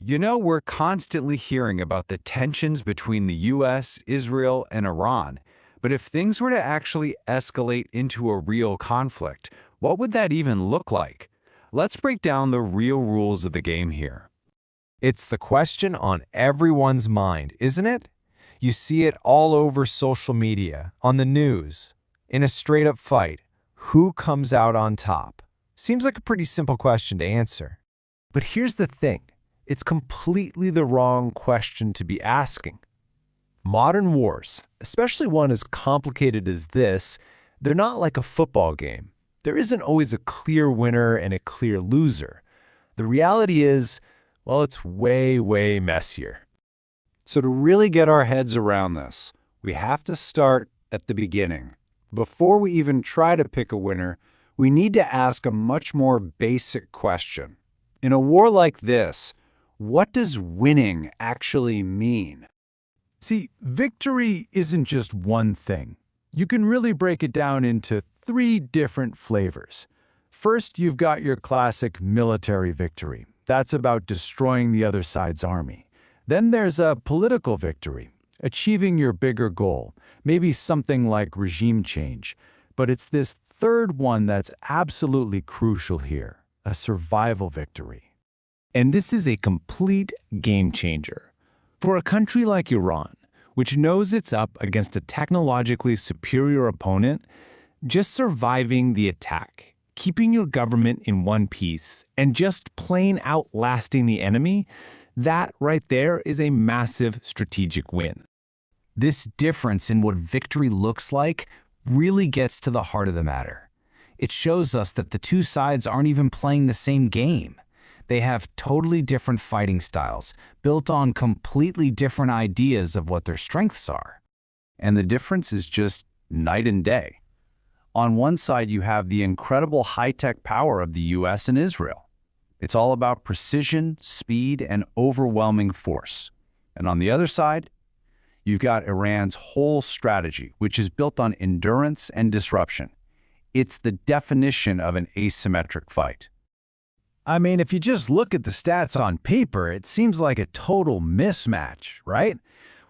You know, we're constantly hearing about the tensions between the US, Israel, and Iran. But if things were to actually escalate into a real conflict, what would that even look like? Let's break down the real rules of the game here. It's the question on everyone's mind, isn't it? You see it all over social media, on the news. In a straight-up fight, who comes out on top? Seems like a pretty simple question to answer. But here's the thing. It's completely the wrong question to be asking. Modern wars, especially one as complicated as this, they're not like a football game. There isn't always a clear winner and a clear loser. The reality is, well, it's way, way messier. So to really get our heads around this, we have to start at the beginning. Before we even try to pick a winner, we need to ask a much more basic question. In a war like this, what does winning actually mean? See, victory isn't just one thing. You can really break it down into three different flavors. First, you've got your classic military victory. That's about destroying the other side's army. Then there's a political victory, achieving your bigger goal, maybe something like regime change. But it's this third one that's absolutely crucial here, a survival victory. And this is a complete game changer. For a country like Iran, which knows it's up against a technologically superior opponent, just surviving the attack, keeping your government in one piece, and just plain outlasting the enemy, that right there is a massive strategic win. This difference in what victory looks like really gets to the heart of the matter. It shows us that the two sides aren't even playing the same game. They have totally different fighting styles, built on completely different ideas of what their strengths are. And the difference is just night and day. On one side, you have the incredible high-tech power of the US and Israel. It's all about precision, speed, and overwhelming force. And on the other side, you've got Iran's whole strategy, which is built on endurance and disruption. It's the definition of an asymmetric fight. I mean, if you just look at the stats on paper, it seems like a total mismatch, right?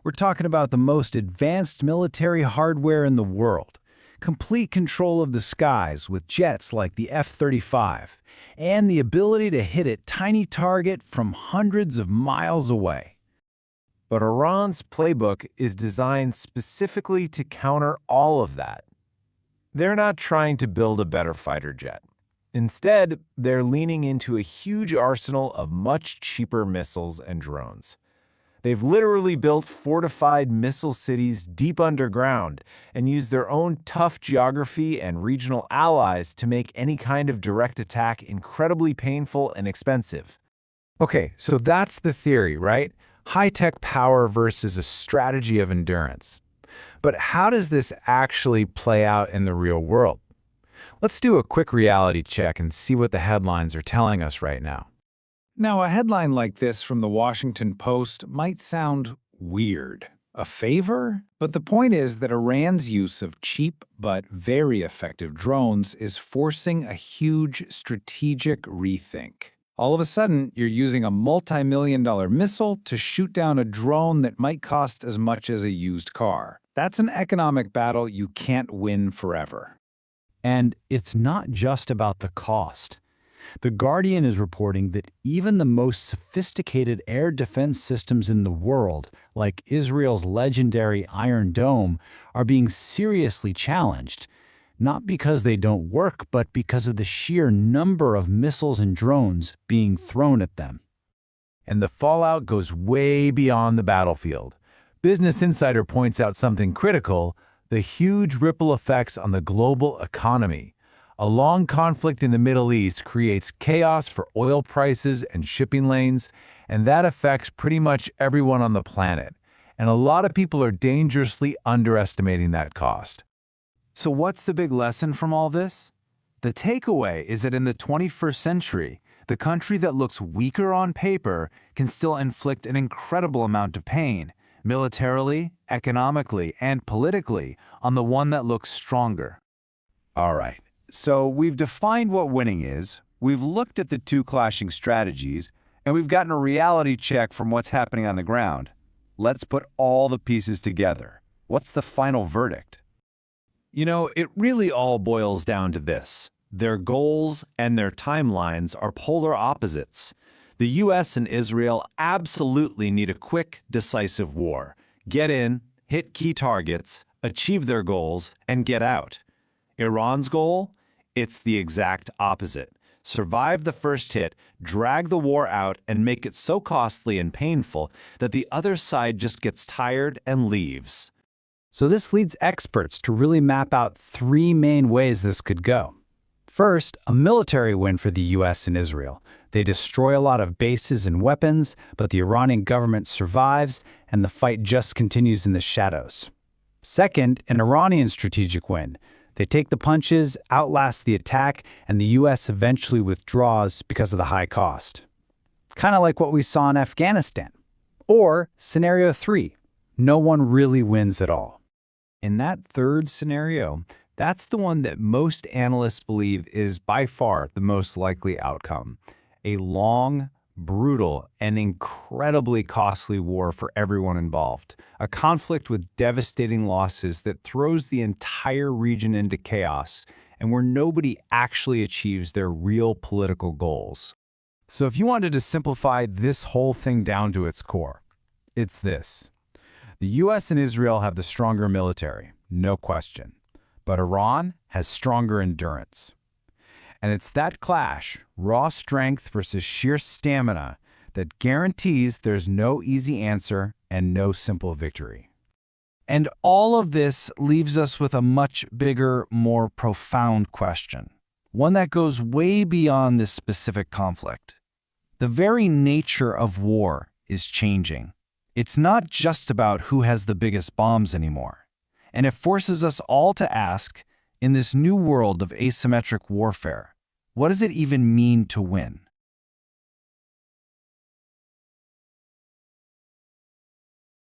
We're talking about the most advanced military hardware in the world, complete control of the skies with jets like the F-35, and the ability to hit a tiny target from hundreds of miles away. But Iran's playbook is designed specifically to counter all of that. They're not trying to build a better fighter jet. Instead, they're leaning into a huge arsenal of much cheaper missiles and drones. They've literally built fortified missile cities deep underground and used their own tough geography and regional allies to make any kind of direct attack incredibly painful and expensive. Okay, so that's the theory, right? High-tech power versus a strategy of endurance. But how does this actually play out in the real world? Let's do a quick reality check and see what the headlines are telling us right now. Now, a headline like this from the Washington Post might sound weird. A favor? But the point is that Iran's use of cheap but very effective drones is forcing a huge strategic rethink. All of a sudden, you're using a multi-million-dollar missile to shoot down a drone that might cost as much as a used car. That's an economic battle you can't win forever. And it's not just about the cost. The Guardian is reporting that even the most sophisticated air defense systems in the world, like Israel's legendary Iron Dome, are being seriously challenged, not because they don't work, but because of the sheer number of missiles and drones being thrown at them. And the fallout goes way beyond the battlefield. Business Insider points out something critical: the huge ripple effects on the global economy. A long conflict in the Middle East creates chaos for oil prices and shipping lanes, and that affects pretty much everyone on the planet. And a lot of people are dangerously underestimating that cost. So what's the big lesson from all this? The takeaway is that in the 21st century, the country that looks weaker on paper can still inflict an incredible amount of pain, militarily, economically, and politically, on the one that looks stronger. All right, so we've defined what winning is, we've looked at the two clashing strategies, And we've gotten a reality check from what's happening on the ground. Let's put all the pieces together. What's the final verdict? You know, it really all boils down to this. Their goals and their timelines are polar opposites. The US and Israel absolutely need a quick, decisive war. Get in, hit key targets, achieve their goals, and get out. Iran's goal? It's the exact opposite. Survive the first hit, drag the war out, and make it so costly and painful that the other side just gets tired and leaves. So this leads experts to really map out three main ways this could go. First, a military win for the US and Israel. They destroy a lot of bases and weapons, but the Iranian government survives and the fight just continues in the shadows. Second, an Iranian strategic win. They take the punches, outlast the attack, and the US eventually withdraws because of the high cost. Kind of like what we saw in Afghanistan. Or scenario 3, no one really wins at all. In that third scenario, that's the one that most analysts believe is by far the most likely outcome. A long, brutal, and incredibly costly war for everyone involved. A conflict with devastating losses that throws the entire region into chaos and where nobody actually achieves their real political goals. So if you wanted to simplify this whole thing down to its core, it's this. The US and Israel have the stronger military, no question. But Iran has stronger endurance. And it's that clash, raw strength versus sheer stamina, that guarantees there's no easy answer and no simple victory. And all of this leaves us with a much bigger, more profound question, one that goes way beyond this specific conflict. The very nature of war is changing. It's not just about who has the biggest bombs anymore. And it forces us all to ask, in this new world of asymmetric warfare, what does it even mean to win?